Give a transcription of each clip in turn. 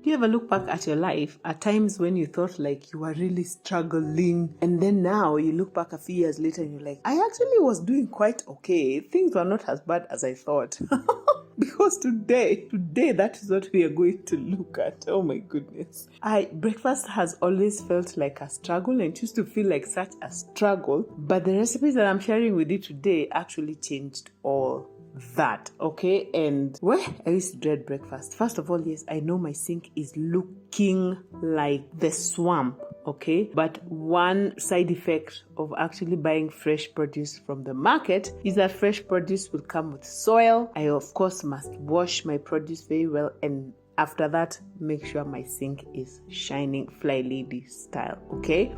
Do you ever look back at your life at times when you thought like you were really struggling, and then now you look back a few years later and you're like, I actually was doing quite okay. Things were not as bad as I thought. Because today, that is what we are going to look at. Oh my goodness. Breakfast has always felt like a struggle, and it used to feel like such a struggle. But the recipes that I'm sharing with you today actually changed all that, okay? And well, I used to dread breakfast. First of all, yes, I know my sink is looking like the swamp, okay? But one side effect of actually buying fresh produce from the market is that fresh produce will come with soil. I, of course, must wash my produce very well, and after that, make sure my sink is shining fly lady style, okay?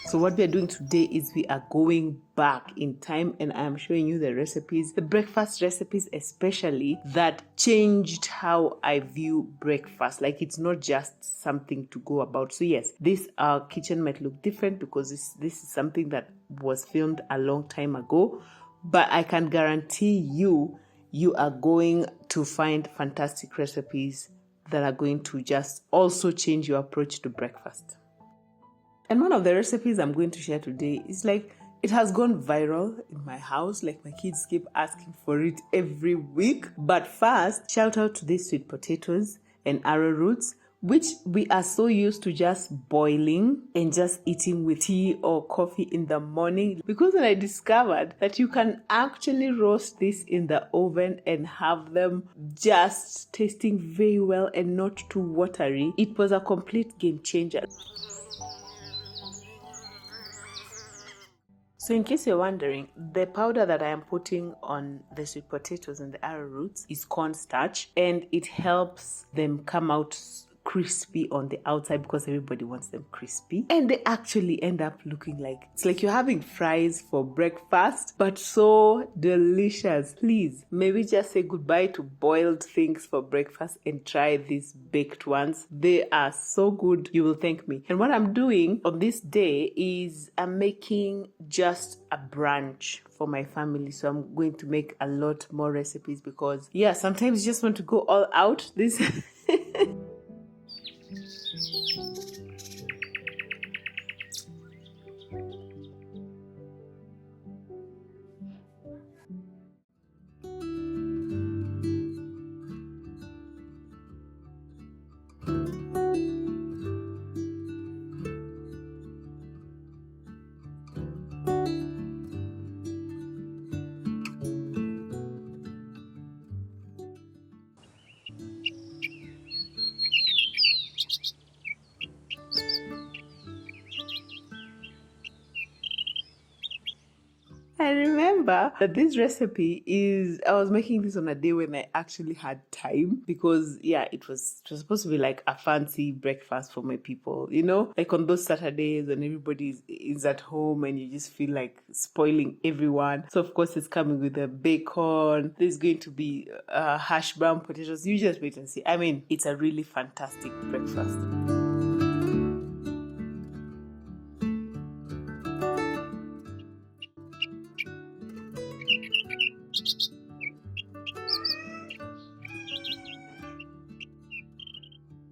So what we are doing today is we are going back in time, and I am showing you the recipes, the breakfast recipes especially, that changed how I view breakfast. Like, it's not just something to go about. So yes, this kitchen might look different because this is something that was filmed a long time ago, but I can guarantee you are going to find fantastic recipes that are going to just also change your approach to breakfast. And one of the recipes I'm going to share today is like, it has gone viral in my house. Like, my kids keep asking for it every week. But first, shout out to these sweet potatoes and arrowroots, which we are so used to just boiling and just eating with tea or coffee in the morning. Because when I discovered that you can actually roast this in the oven and have them just tasting very well and not too watery, it was a complete game changer. So in case you're wondering, the powder that I am putting on the sweet potatoes and the arrowroots is cornstarch, and it helps them come out crispy on the outside because everybody wants them crispy, and they actually end up looking like, it's like you're having fries for breakfast, but so delicious. Please, maybe just say goodbye to boiled things for breakfast and try these baked ones. They are so good, you will thank me. And what I'm doing on this day is I'm making just a brunch for my family. So I'm going to make a lot more recipes because yeah, sometimes you just want to go all out. This I remember that this recipe I was making this on a day when I actually had time, because yeah, it was supposed to be like a fancy breakfast for my people, you know, like on those Saturdays when everybody is at home and you just feel like spoiling everyone. So of course it's coming with a bacon. There's going to be hash brown potatoes. You just wait and see. I mean, it's a really fantastic breakfast.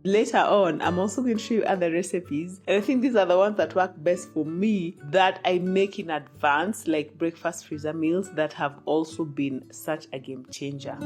Later on, I'm also going to show you other recipes, and I think these are the ones that work best for me, that I make in advance, like breakfast freezer meals that have also been such a game changer.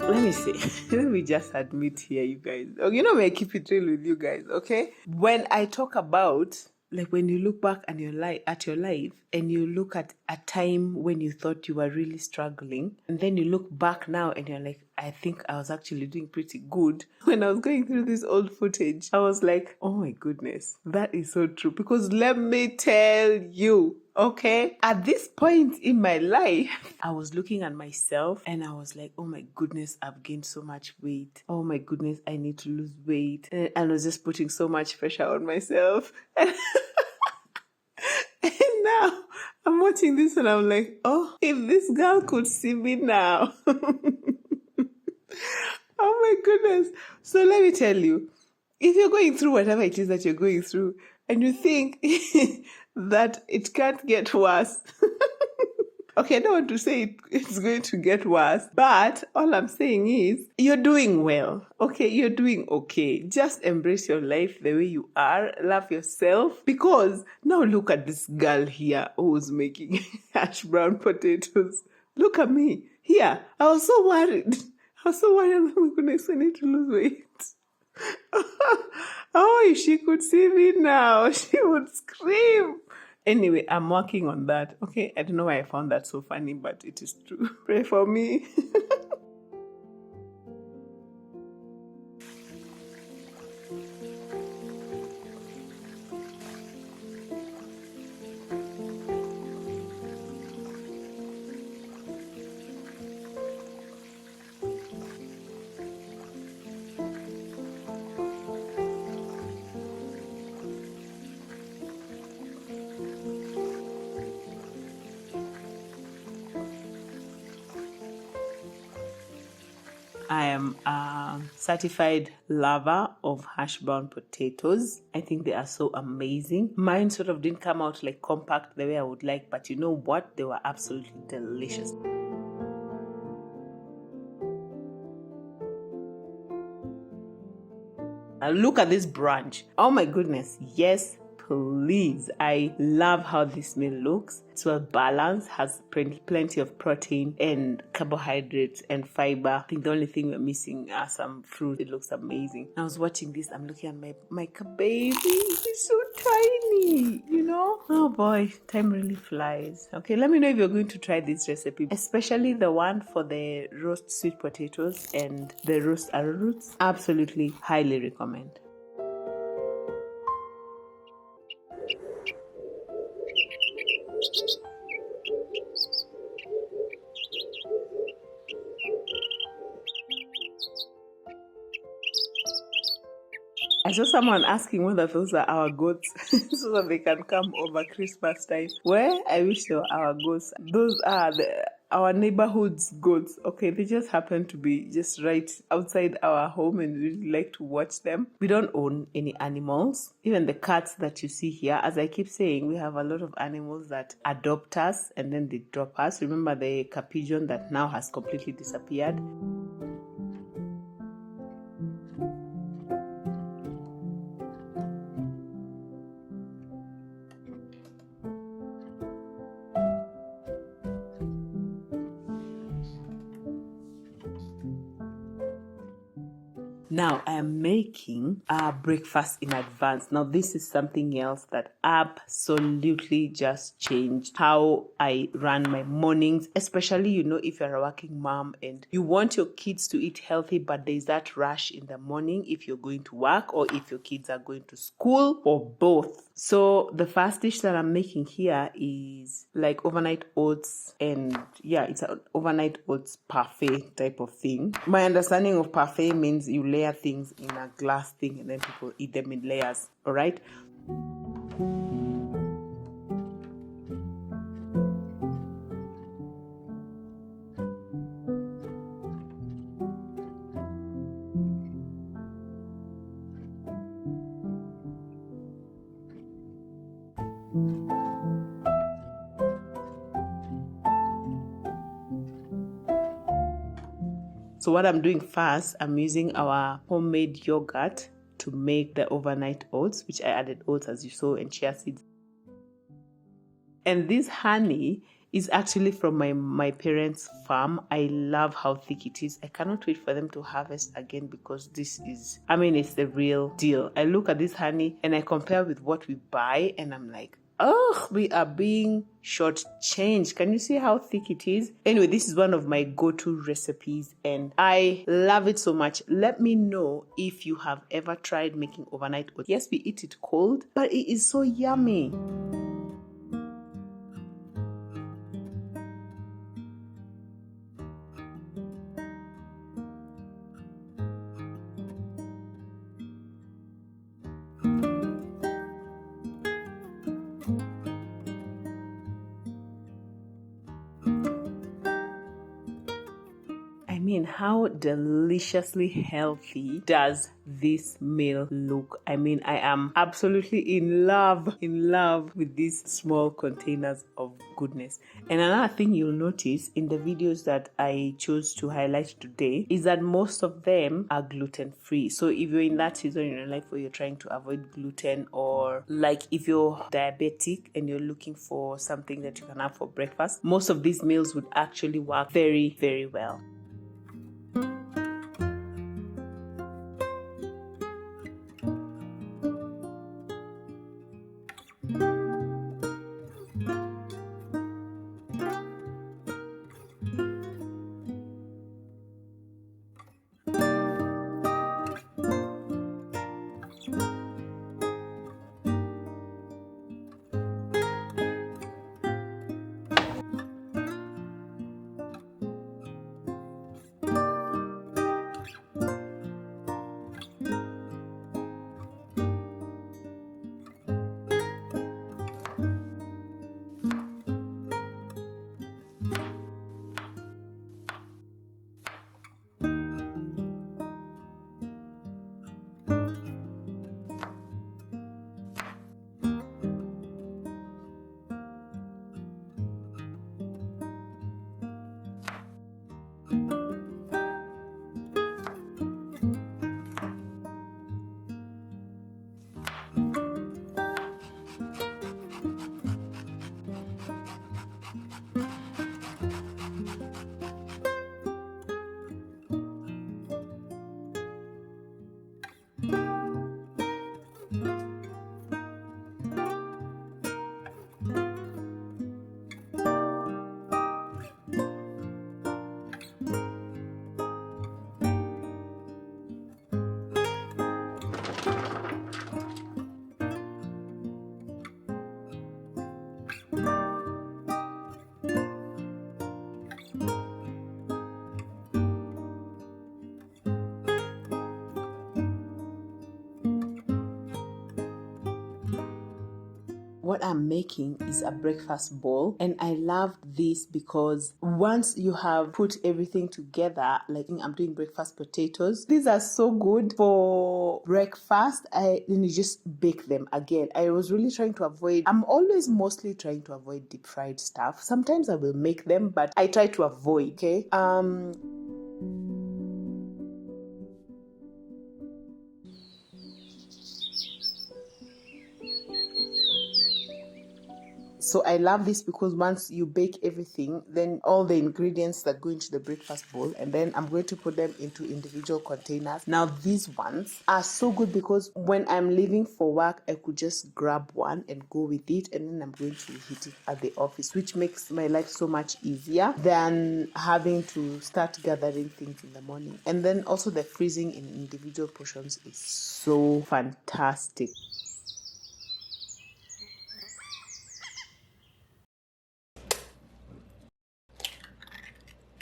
let me see. Let me just admit here, you guys. Oh, you know me, I keep it real with you guys, okay? When I talk about, like, when you look back at your life and you look at a time when you thought you were really struggling, and then you look back now and you're like, I think I was actually doing pretty good. When I was going through this old footage, I was like, oh my goodness, that is so true. Because let me tell you, okay, at this point in my life, I was looking at myself and I was like, oh my goodness, I've gained so much weight. Oh my goodness, I need to lose weight. And I was just putting so much pressure on myself. And now I'm watching this and I'm like, oh, if this girl could see me now. Oh my goodness. So let me tell you, if you're going through whatever it is that you're going through and you think that it can't get worse, okay, I don't want to say it's going to get worse, but all I'm saying is you're doing well, okay? You're doing okay. Just embrace your life the way you are. Love yourself. Because now look at this girl here who's making hash brown potatoes. Look at me. Here, I was so worried. Oh my goodness, I need to lose weight. Oh, if she could see me now, she would scream. Anyway, I'm working on that. Okay, I don't know why I found that so funny, but it is true. Pray for me. I am a certified lover of hash brown potatoes. I think they are so amazing. Mine sort of didn't come out like compact the way I would like, but you know what? They were absolutely delicious. Look at this brunch. Oh my goodness. Yes, please. I love how this meal looks. It's well balanced, has plenty of protein and carbohydrates and fiber. I think the only thing we're missing are some fruit. It looks amazing. I was watching this. I'm looking at my baby. He's so tiny, you know? Oh boy, time really flies. Okay, let me know if you're going to try this recipe, especially the one for the roast sweet potatoes and the roast arrowroots. Absolutely, highly recommend. I saw someone asking whether those are our goats so that they can come over Christmas time. Well, I wish they were our goats. Those are our neighborhood's goats. Okay, they just happen to be just right outside our home and we really like to watch them. We don't own any animals. Even the cats that you see here, as I keep saying, we have a lot of animals that adopt us and then they drop us. Remember the Capuchin that now has completely disappeared? Now I am making a breakfast in advance. Now this is something else that absolutely just changed how I run my mornings, especially, you know, if you're a working mom and you want your kids to eat healthy, but there's that rush in the morning if you're going to work or if your kids are going to school or both. So the first dish that I'm making here is like overnight oats, and yeah, it's an overnight oats parfait type of thing. My understanding of parfait means you layer things in a glass thing and then people eat them in layers, all right? So what I'm doing first, I'm using our homemade yogurt to make the overnight oats, which I added oats as you saw and chia seeds. And this honey is actually from my parents' farm. I love how thick it is. I cannot wait for them to harvest again, because this is, I mean, it's the real deal. I look at this honey and I compare with what we buy, and I'm like, oh, we are being shortchanged. Can you see how thick it is? Anyway, this is one of my go-to recipes and I love it so much. Let me know if you have ever tried making overnight oats. Yes, we eat it cold, but it is so yummy. I mean, how deliciously healthy does this meal look? I mean, I am absolutely in love with these small containers of goodness. And another thing you'll notice in the videos that I chose to highlight today is that most of them are gluten-free. So if you're in that season in your life where you're trying to avoid gluten, or like if you're diabetic and you're looking for something that you can have for breakfast, most of these meals would actually work very, very well. What I'm making is a breakfast bowl, and I love this because once you have put everything together, like I'm doing breakfast potatoes, these are so good for breakfast. Then you just bake them again. I was really trying to avoid, I'm always mostly trying to avoid deep fried stuff. Sometimes I will make them, but I try to avoid, okay? So I love this because once you bake everything, then all the ingredients that go into the breakfast bowl, and then I'm going to put them into individual containers. Now these ones are so good because when I'm leaving for work, I could just grab one and go with it, and then I'm going to heat it at the office, which makes my life so much easier than having to start gathering things in the morning. And then also the freezing in individual portions is so fantastic.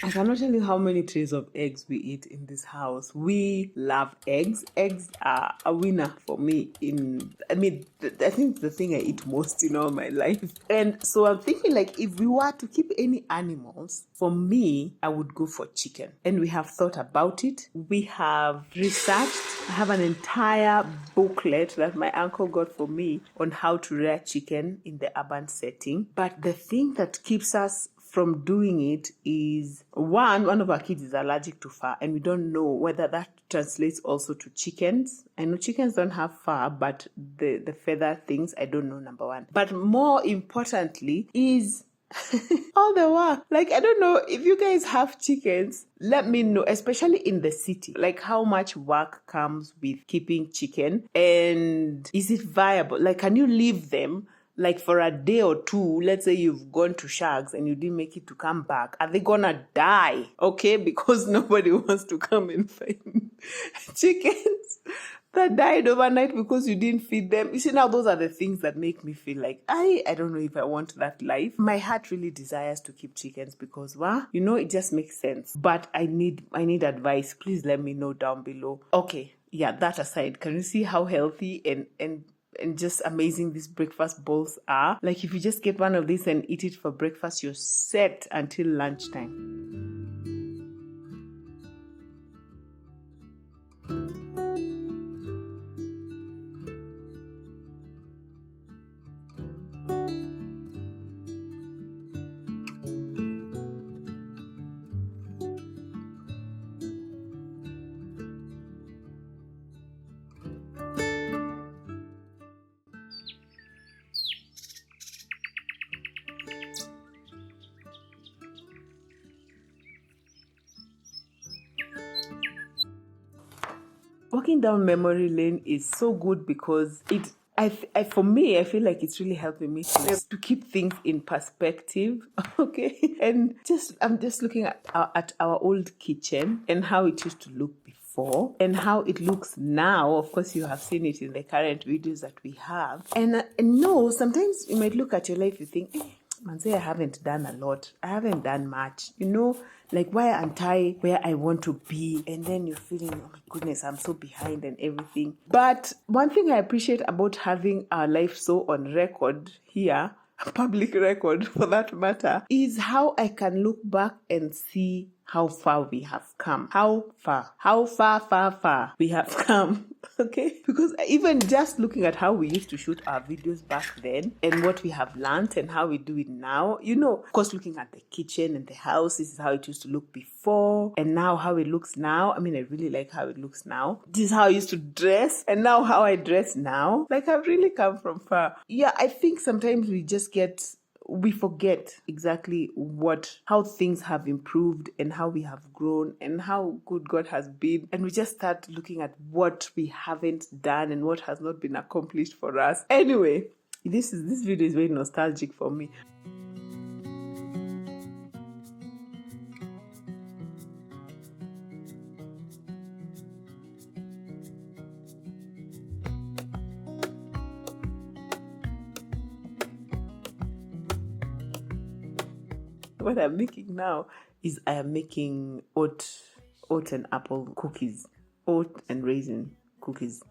I cannot tell you how many trays of eggs we eat in this house. We love eggs. Eggs are a winner for me I think it's the thing I eat most in all my life. And so I'm thinking, like, if we were to keep any animals, for me, I would go for chicken. And we have thought about it. We have researched. I have an entire booklet that my uncle got for me on how to rear chicken in the urban setting. But the thing that keeps us from doing it is one of our kids is allergic to fur, and we don't know whether that translates also to chickens. I know chickens don't have fur, but the feather things, I don't know, number one. But more importantly is All the work. Like, I don't know if you guys have chickens, let me know, especially in the city, like how much work comes with keeping chicken, and is it viable? Like, can you leave them like for a day or two? Let's say you've gone to Shags and you didn't make it to come back. Are they gonna die? Okay, because nobody wants to come and find chickens that died overnight because you didn't feed them. You see, now those are the things that make me feel like I don't know if I want that life. My heart really desires to keep chickens because it just makes sense. But I need advice. Please let me know down below. Okay, yeah, that aside, can you see how healthy and just amazing these breakfast bowls are? Like, if you just get one of these and eat it for breakfast, you're set until lunchtime. Walking down memory lane is so good because for me, I feel like it's really helping me to keep things in perspective. Okay, and I'm just looking at our old kitchen and how it used to look before and how it looks now. Of course, you have seen it in the current videos that we have, and no, sometimes you might look at your life, you think, Manze, I haven't done a lot. I haven't done much. Like, why aren't I where I want to be? And then you're feeling, oh my goodness, I'm so behind and everything. But one thing I appreciate about having our life so on record here, public record for that matter, is how I can look back and see how far we have come. How far we have come. Okay? Because even just looking at how we used to shoot our videos back then and what we have learned and how we do it now, of course, looking at the kitchen and the house, this is how it used to look before and now how it looks now. I mean, I really like how it looks now. This is how I used to dress and now how I dress now. Like, I've really come from far. Yeah, I think sometimes we forget exactly how things have improved and how we have grown and how good God has been. And we just start looking at what we haven't done and what has not been accomplished for us. Anyway, this video is very nostalgic for me. What I'm making now is I am making oat and apple cookies, oat and raisin cookies,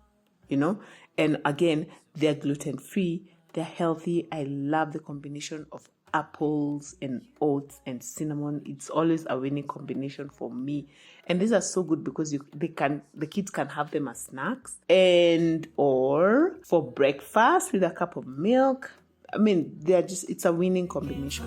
and again, they're gluten-free, they're healthy. I love the combination of apples and oats and cinnamon. It's always a winning combination for me, and these are so good because the kids can have them as snacks or for breakfast with a cup of milk. I mean, it's a winning combination.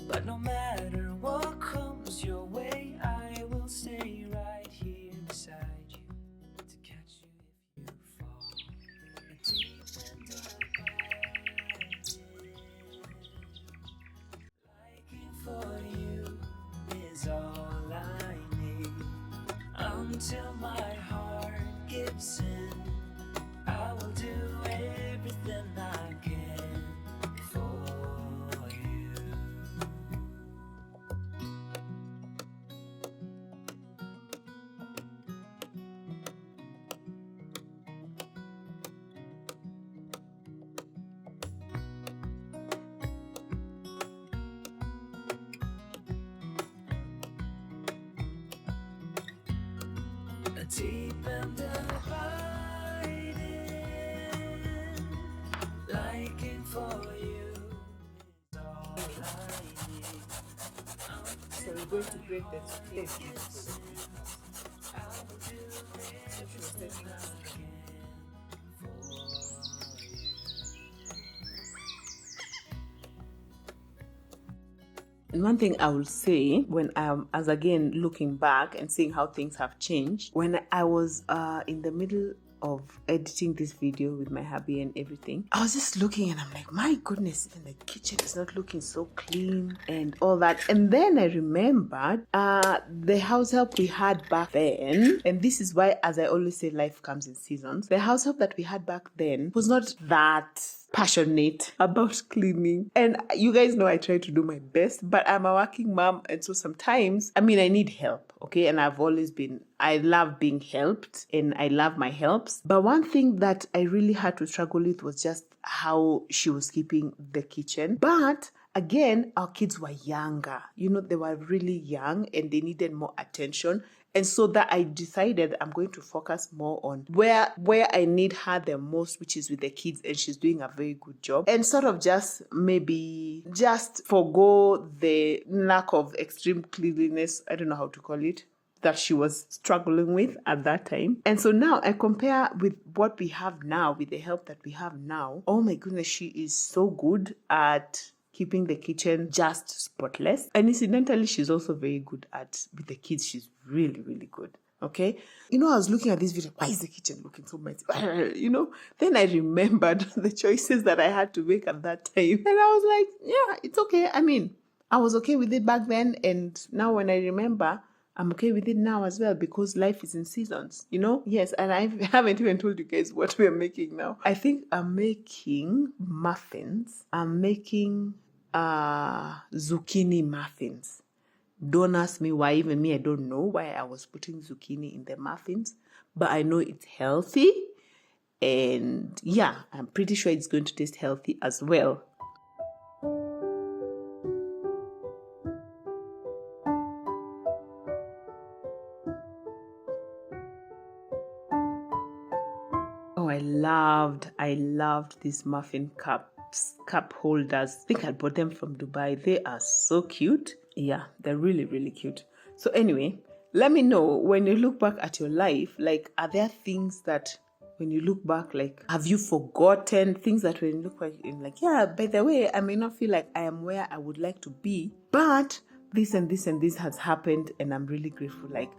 But no matter what comes your way, I will stay right here beside you to catch you if you fall. And deep and liking for you is all I need. Until my heart gives in, I will do everything I can for you. Deep and abiding So we're going to grate the zucchini. And one thing I will say when as again looking back and seeing how things have changed, when I was in the middle of editing this video with my hubby and everything, I was just looking and I'm like, my goodness, even the kitchen is not looking so clean and all that. And then I remembered the house help we had back then, and this is why, as I always say, life comes in seasons. The house help that we had back then was not that passionate about cleaning, and you guys know I try to do my best, but I'm a working mom, and so sometimes I need help, okay? And I love being helped and I love my helps, but one thing that I really had to struggle with was just how she was keeping the kitchen. But again, our kids were younger, they were really young and they needed more attention. And so that I decided I'm going to focus more on where I need her the most, which is with the kids, and she's doing a very good job. And sort of just forgo the lack of extreme cleanliness, I don't know how to call it, that she was struggling with at that time. And so now I compare with what we have now, with the help that we have now. Oh my goodness, she is so good at keeping the kitchen just spotless. And incidentally, she's also very good with the kids. She's really, really good. Okay. I was looking at this video. Why is the kitchen looking so messy? Then I remembered the choices that I had to make at that time. And I was like, yeah, it's okay. I was okay with it back then. And now when I remember, I'm okay with it now as well, because life is in seasons, Yes, and I haven't even told you guys what we're making now. I think I'm making muffins. I'm making zucchini muffins. Don't ask me why. Even me, I don't know why I was putting zucchini in the muffins, but I know it's healthy, and yeah, I'm pretty sure it's going to taste healthy as well. Oh, I loved these muffin cup holders. I think I bought them from Dubai. They are so cute. Yeah, they're really, really cute. So anyway, let me know when you look back at your life, like, are there things that when you look back, like, have you forgotten things that when you look back, you're like, yeah, by the way, I may not feel like I am where I would like to be, but this and this and this has happened and I'm really grateful. Like,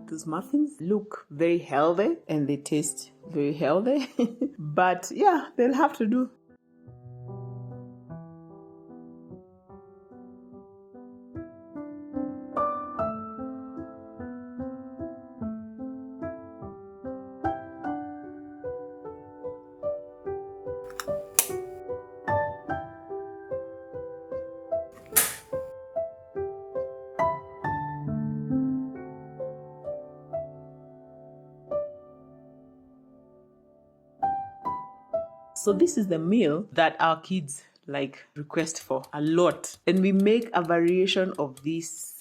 those muffins look very healthy and they taste very healthy. But yeah, they'll have to do. So this is the meal that our kids request for a lot. And we make a variation of this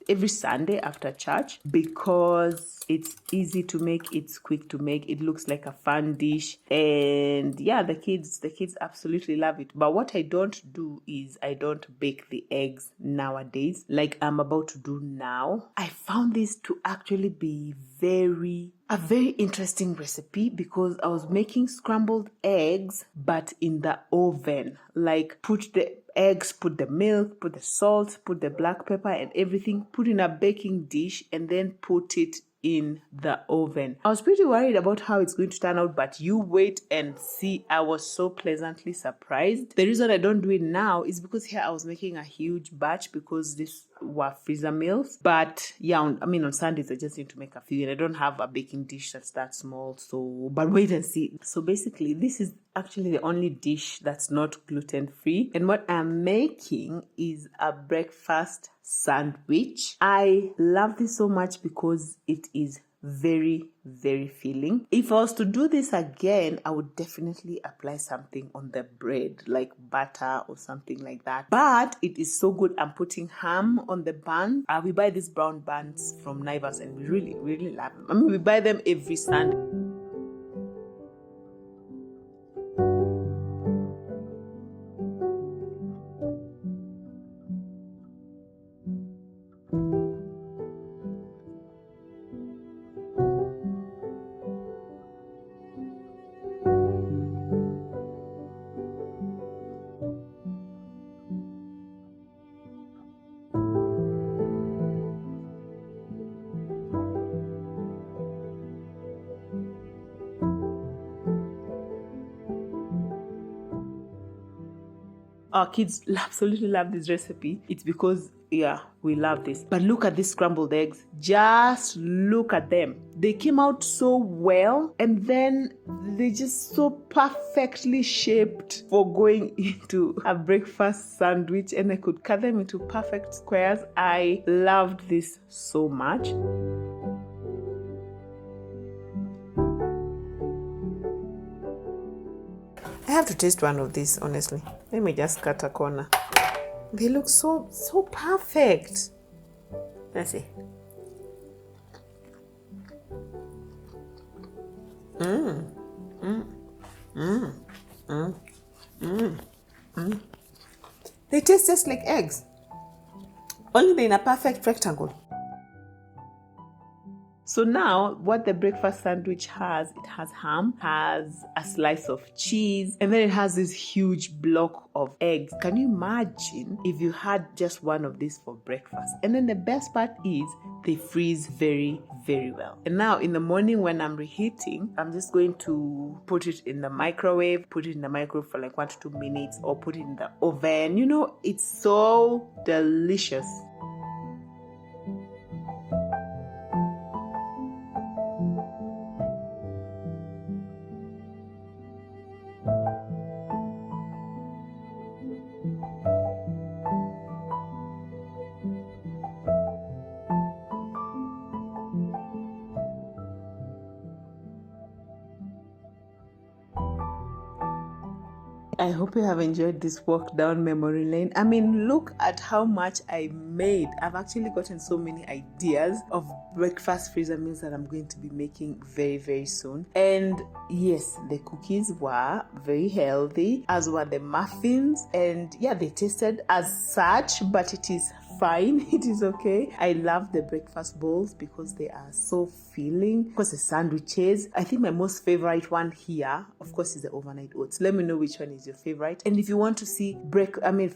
every Sunday after church because it's easy to make, it's quick to make, it looks like a fun dish, and yeah, the kids absolutely love it. But what I don't do is I don't bake the eggs nowadays like I'm about to do now. I found this to actually be a very interesting recipe because I was making scrambled eggs but in the oven. Like, put the eggs, put the milk, put the salt, put the black pepper and everything, put in a baking dish and then put it in the oven. I was pretty worried about how it's going to turn out, but you wait and see. I was so pleasantly surprised. The reason I don't do it now is because here I was making a huge batch because these were freezer meals. But yeah, on Sundays I just need to make a few and I don't have a baking dish that's that small. So, but wait and see. So basically this is actually the only dish that's not gluten-free. And what I'm making is a breakfast sandwich. I love this so much because it is very, very filling. If I was to do this again, I would definitely apply something on the bread, like butter or something like that. But it is so good. I'm putting ham on the bun. We buy these brown buns from Naivas and we really, really love them. I mean, we buy them every Sunday. Our kids absolutely love this recipe. It's because, yeah, we love this. But look at these scrambled eggs. Just look at them. They came out so well, and then they just so perfectly shaped for going into a breakfast sandwich, and I could cut them into perfect squares. I loved this so much. I have to taste one of these, honestly. Let me just cut a corner. They look so perfect. Let's see. They taste just like eggs, only they're in a perfect rectangle. So now what the breakfast sandwich has, it has ham, has a slice of cheese, and then it has this huge block of eggs. Can you imagine if you had just one of these for breakfast? And then the best part is they freeze very, very well. And now in the morning when I'm reheating, I'm just going to put it in the microwave, put it in the microwave for like 1 to 2 minutes, or put it in the oven. You know, it's so delicious. I hope you have enjoyed this walk down memory lane. I mean, look at how much I made. I've actually gotten so many ideas of breakfast freezer meals that I'm going to be making very, very soon. And yes, the cookies were very healthy, as were the muffins. And yeah, they tasted as such, but it is fine. It is okay. I love the breakfast bowls because they are so filling. Of course, the sandwiches. I think my most favorite one here, of course, is the overnight oats. Let me know which one is your favorite. And if you want to see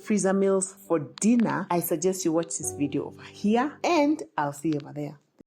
freezer meals for dinner, I suggest you watch this video over here, and I'll see you over there.